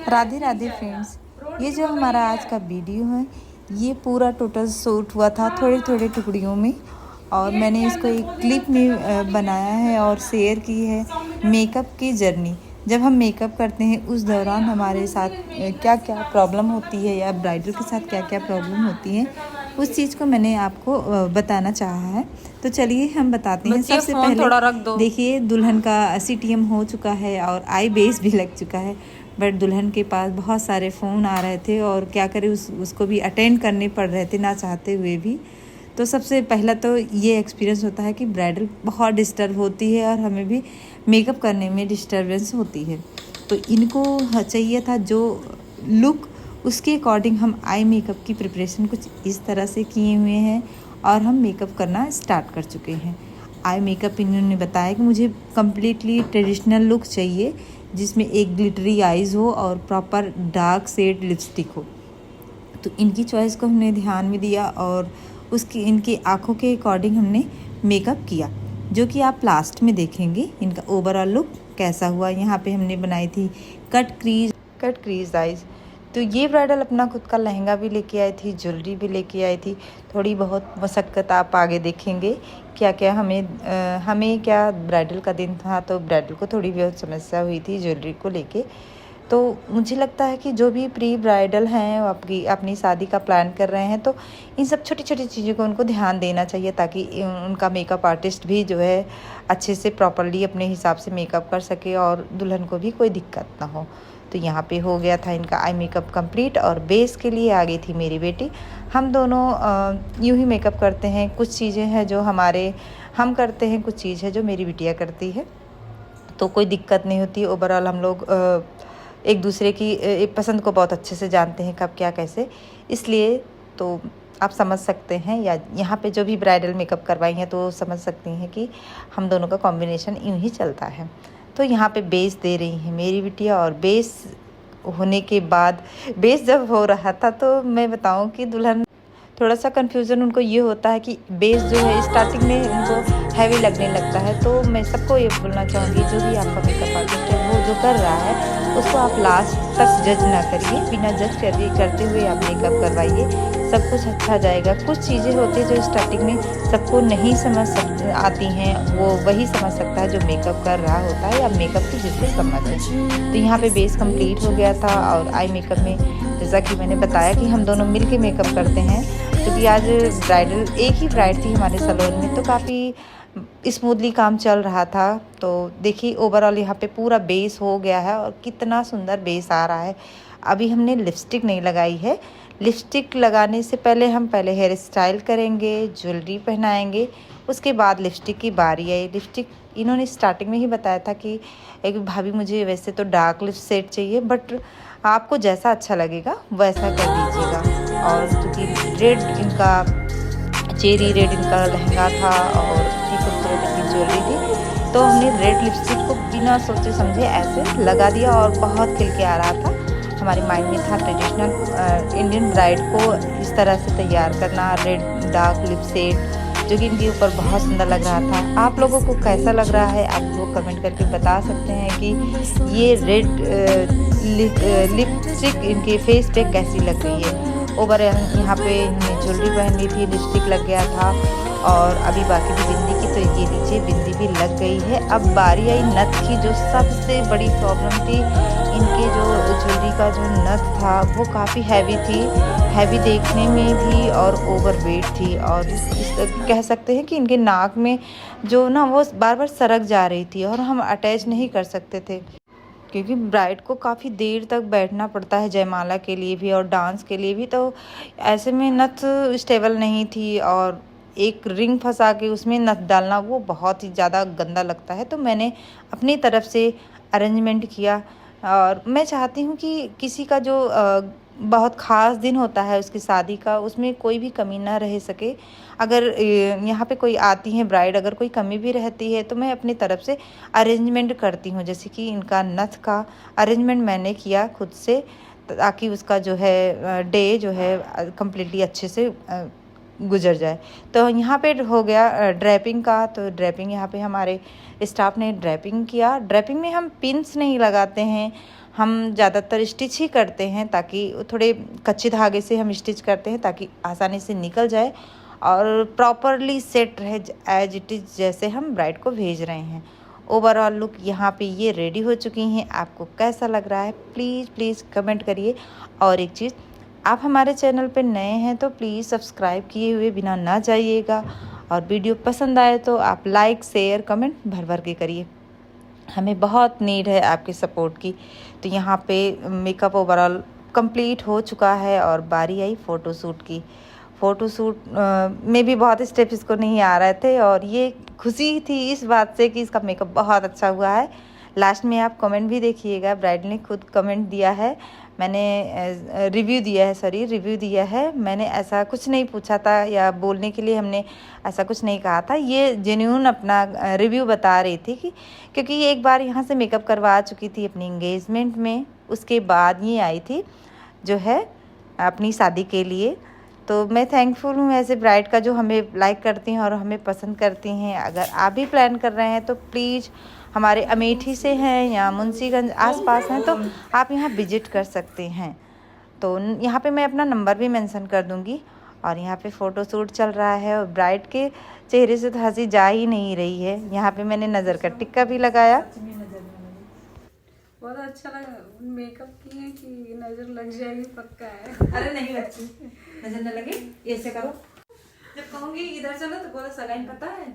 Radhe Radhe friends, ये जो हमारा आज का वीडियो है ये पूरा टोटल शूट हुआ था थोड़े थोड़े टुकड़ियों में, और मैंने इसको एक क्लिप में बनाया है और शेयर की है। मेकअप की जर्नी, जब हम मेकअप करते हैं उस दौरान हमारे साथ क्या क्या प्रॉब्लम होती है या ब्राइडल के साथ क्या क्या प्रॉब्लम होती है, उस चीज़ को मैंने आपको बताना चाहा है। तो चलिए हम बताते हैं। सबसे पहले देखिए, दुल्हन का CTM हो चुका है और आई बेस भी लग चुका है, बट दुल्हन के पास बहुत सारे फ़ोन आ रहे थे और क्या करें, उसको भी अटेंड करने पड़ रहे थे ना चाहते हुए भी। तो सबसे पहला तो ये एक्सपीरियंस होता है कि ब्राइडल बहुत डिस्टर्ब होती है और हमें भी मेकअप करने में डिस्टर्बेंस होती है। तो इनको चाहिए था जो लुक, उसके अकॉर्डिंग हम आई मेकअप की प्रिपरेशन कुछ इस तरह से किए हुए हैं और हम मेकअप करना स्टार्ट कर चुके हैं। आई मेकअप इन्होंने बताया कि मुझे कम्प्लीटली ट्रेडिशनल लुक चाहिए, जिसमें एक ग्लिटरी आइज़ हो और प्रॉपर डार्क शेड लिपस्टिक हो। तो इनकी चॉइस को हमने ध्यान में दिया और इनकी आँखों के अकॉर्डिंग हमने मेकअप किया, जो कि आप लास्ट में देखेंगे इनका ओवरऑल लुक कैसा हुआ। यहाँ पे हमने बनाई थी कट क्रीज आइज़। तो ये ब्राइडल अपना खुद का लहंगा भी लेके आई थी, ज्वेलरी भी लेके आई थी। थोड़ी बहुत मशक्क़त आप आगे देखेंगे क्या क्या हमें क्या ब्राइडल का दिन था तो ब्राइडल को थोड़ी बहुत समस्या हुई थी ज्वेलरी को लेके। तो मुझे लगता है कि जो भी प्री ब्राइडल हैं अपनी शादी का प्लान कर रहे हैं, तो इन सब छोटी छोटी चीज़ों को उनको ध्यान देना चाहिए, ताकि उनका मेकअप आर्टिस्ट भी जो है अच्छे से प्रॉपरली अपने हिसाब से मेकअप कर सके और दुल्हन को भी कोई दिक्कत ना हो। तो यहाँ पे हो गया था इनका आई मेकअप कंप्लीट और बेस के लिए आ गई थी मेरी बेटी। हम दोनों यूँ ही मेकअप करते हैं। कुछ चीज़ें हैं जो हम करते हैं, कुछ चीज़ है जो मेरी बिटिया करती है, तो कोई दिक्कत नहीं होती। ओवरऑल हम लोग एक दूसरे की पसंद को बहुत अच्छे से जानते हैं, कब क्या कैसे, इसलिए तो आप समझ सकते हैं, या यहाँ पे जो भी ब्राइडल मेकअप करवाई हैं तो समझ सकती हैं कि हम दोनों का कॉम्बिनेशन यूँ ही चलता है। तो यहाँ पे बेस दे रही है मेरी बिटिया, और बेस होने के बाद, बेस जब हो रहा था तो मैं बताऊँ कि दुल्हन थोड़ा सा कन्फ्यूज़न उनको ये होता है कि बेस जो है स्टार्टिंग में उनको हैवी लगने लगता है। तो मैं सबको ये बोलना चाहूँगी, जो भी आपका मेकअप आर्टिस्ट है वो जो कर रहा है उसको आप लास्ट तक जज ना करिए, बिना जज करते हुए आप मेकअप करवाइए, सब कुछ अच्छा जाएगा। कुछ चीज़ें होती हैं जो स्टार्टिंग में सबको नहीं आती हैं, वो वही समझ सकता है जो मेकअप कर रहा होता है या मेकअप की जिसको समझ है। तो यहाँ पे बेस कंप्लीट हो गया था और आई मेकअप में जैसा कि मैंने बताया कि हम दोनों मिल के मेकअप करते हैं, क्योंकि आज ब्राइडल एक ही ब्राइड थी हमारे सैलून में, तो काफ़ी स्मूथली काम चल रहा था। तो देखिए ओवरऑल यहाँ पे पूरा बेस हो गया है और कितना सुंदर बेस आ रहा है। अभी हमने लिपस्टिक नहीं लगाई है। लिपस्टिक लगाने से पहले हेयर स्टाइल करेंगे, ज्वेलरी पहनाएंगे, उसके बाद लिपस्टिक की बारी आई। लिपस्टिक इन्होंने स्टार्टिंग में ही बताया था कि एक भाभी मुझे वैसे तो डार्क लिप सेट चाहिए, बट आपको जैसा अच्छा लगेगा वैसा कर दीजिएगा। और क्योंकि रेड इनका चेरी रेड इनका लहंगा था और इतनी खूबसूरत इनकी ज्वेलरी थी, तो हमने रेड लिपस्टिक को बिना सोचे समझे ऐसे लगा दिया और बहुत खिल के आ रहा था। हमारे माइंड में था ट्रेडिशनल इंडियन ब्राइड को इस तरह से तैयार करना, रेड डार्क लिप सेट, जो कि इनके ऊपर बहुत सुंदर लग रहा था। आप लोगों को कैसा लग रहा है आप लोग कमेंट करके बता सकते हैं कि ये रेड लिपस्टिक इनके फेस पे कैसी लग रही है। ओवर यहाँ पे इन्होंने ज्वेलरी पहन ली थी, लिपस्टिक लग गया था और अभी बाकी भी बिंदी की, तो ये नीचे बिंदी भी लग गई है। अब बारी आई नथ की, जो सबसे बड़ी प्रॉब्लम थी। इनके जो ज्वेलरी का जो नथ था वो काफ़ी हैवी थी, हैवी देखने में भी और ओवर वेट थी, और कह सकते हैं कि इनके नाक में जो ना वो बार बार सरक जा रही थी और हम अटैच नहीं कर सकते थे, क्योंकि ब्राइड को काफ़ी देर तक बैठना पड़ता है जयमाला के लिए भी और डांस के लिए भी। तो ऐसे में नथ स्टेबल नहीं थी और एक रिंग फंसा के उसमें नथ डालना वो बहुत ही ज़्यादा गंदा लगता है। तो मैंने अपनी तरफ से अरेंजमेंट किया, और मैं चाहती हूँ कि किसी का जो बहुत ख़ास दिन होता है उसकी शादी का, उसमें कोई भी कमी ना रह सके। अगर यहाँ पे कोई आती है ब्राइड, अगर कोई कमी भी रहती है तो मैं अपनी तरफ से अरेंजमेंट करती हूँ। जैसे कि इनका नथ का अरेंजमेंट मैंने किया खुद से, ताकि उसका जो है डे जो है कम्प्लीटली अच्छे से गुजर जाए। तो यहाँ पे हो गया ड्रैपिंग का। तो ड्रैपिंग यहाँ पे हमारे स्टाफ ने ड्रैपिंग किया। ड्रैपिंग में हम पिन्स नहीं लगाते हैं, हम ज़्यादातर स्टिच ही करते हैं, ताकि थोड़े कच्चे धागे से हम स्टिच करते हैं ताकि आसानी से निकल जाए और प्रॉपरली सेट रहे एज इट इज़ जैसे हम ब्राइड को भेज रहे हैं। ओवरऑल लुक यहाँ पे ये रेडी हो चुकी हैं। आपको कैसा लग रहा है प्लीज़ कमेंट करिए। और एक चीज़, आप हमारे चैनल पे नए हैं तो प्लीज़ सब्सक्राइब किए हुए बिना ना जाइएगा, और वीडियो पसंद आए तो आप लाइक शेयर कमेंट भर के करिए। हमें बहुत नीड है आपके सपोर्ट की। तो यहाँ पे मेकअप ओवरऑल कंप्लीट हो चुका है और बारी आई फ़ोटोशूट की। फ़ोटोशूट में भी बहुत स्टेप इसको नहीं आ रहे थे, और ये खुशी थी इस बात से कि इसका मेकअप बहुत अच्छा हुआ है। लास्ट में आप कमेंट भी देखिएगा, ब्राइड ने खुद कमेंट दिया है, मैंने रिव्यू दिया है। मैंने ऐसा कुछ नहीं पूछा था या बोलने के लिए हमने ऐसा कुछ नहीं कहा था। ये जेन्यून अपना रिव्यू बता रही थी कि क्योंकि ये एक बार यहाँ से मेकअप करवा चुकी थी अपनी एंगेजमेंट में, उसके बाद ये आई थी जो है अपनी शादी के लिए। तो मैं थैंकफुल हूँ ऐसे ब्राइड का जो हमें लाइक करती हैं और हमें पसंद करती हैं। अगर आप भी प्लान कर रहे हैं तो प्लीज़, हमारे अमेठी से हैं या मुंशीगंज आसपास हैं तो आप यहाँ विजिट कर सकते हैं। तो यहाँ पे मैं अपना नंबर भी मेंशन कर दूँगी। और यहाँ पे फ़ोटोशूट चल रहा है और ब्राइड के चेहरे से तो हंसी जा ही नहीं रही है। यहाँ पे मैंने नज़र का टिक्का भी लगाया। बहुत अच्छा लगा, मेकअप की है कि नजर लग जाएगी पक्का है। अरे नहीं बच्ची, नजर न लगे, ऐसे करो। जब कहूँगी इधर चलो तो बोलो सगाई पता है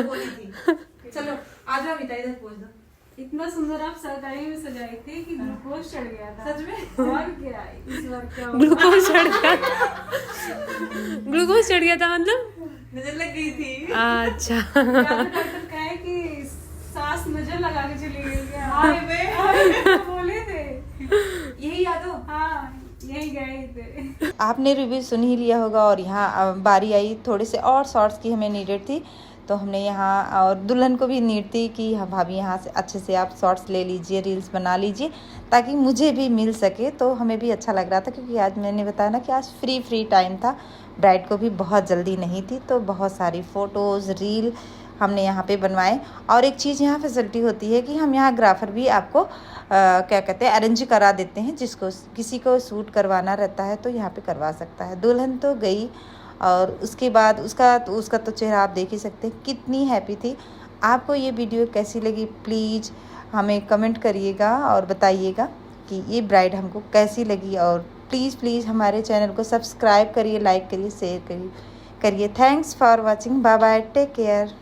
बोली थी। चलो आ जाओ बेटा, इधर पहुँच दो। इतना सुंदर आप सरकारी में सजाई थी कि ग्लूकोज चढ़ गया था। सच में? और क्या इस बार क्या ग्लूकोज चढ़ गया ग्लूकोज चढ़ गया था मतलब नजर लग गई थी। अच्छा डॉक्टर कहे कि सांस नजर लगा के चली गई क्या? हाँ, बोले थे यही याद हो? हाँ, यही गए थे। आपने रिव्यू सुन ही लिया होगा। और यहाँ बारी आई, थोड़े से और शॉर्ट्स की हमें नीडेड थी, तो हमने यहाँ, और दुल्हन को भी नीड थी कि हाँ भाभी यहाँ से अच्छे से आप शॉर्ट्स ले लीजिए, रील्स बना लीजिए, ताकि मुझे भी मिल सके। तो हमें भी अच्छा लग रहा था, क्योंकि आज मैंने बताया ना कि आज फ्री टाइम था, ब्राइड को भी बहुत जल्दी नहीं थी, तो बहुत सारी फ़ोटोज़ रील हमने यहाँ पे बनवाए। और एक चीज़ यहाँ फैसिलिटी होती है कि हम यहाँ ग्राफर भी आपको क्या कहते हैं अरेंज करा देते हैं। जिसको किसी को शूट करवाना रहता है तो यहाँ पे करवा सकता है। दुल्हन तो गई, और उसके बाद उसका तो चेहरा आप देख ही सकते हैं, कितनी हैप्पी थी। आपको ये वीडियो कैसी लगी प्लीज़ हमें कमेंट करिएगा और बताइएगा कि ये ब्राइड हमको कैसी लगी। और प्लीज़ हमारे चैनल को सब्सक्राइब करिए, लाइक करिए, शेयर करिए। Thanks for watching, bye bye, take care.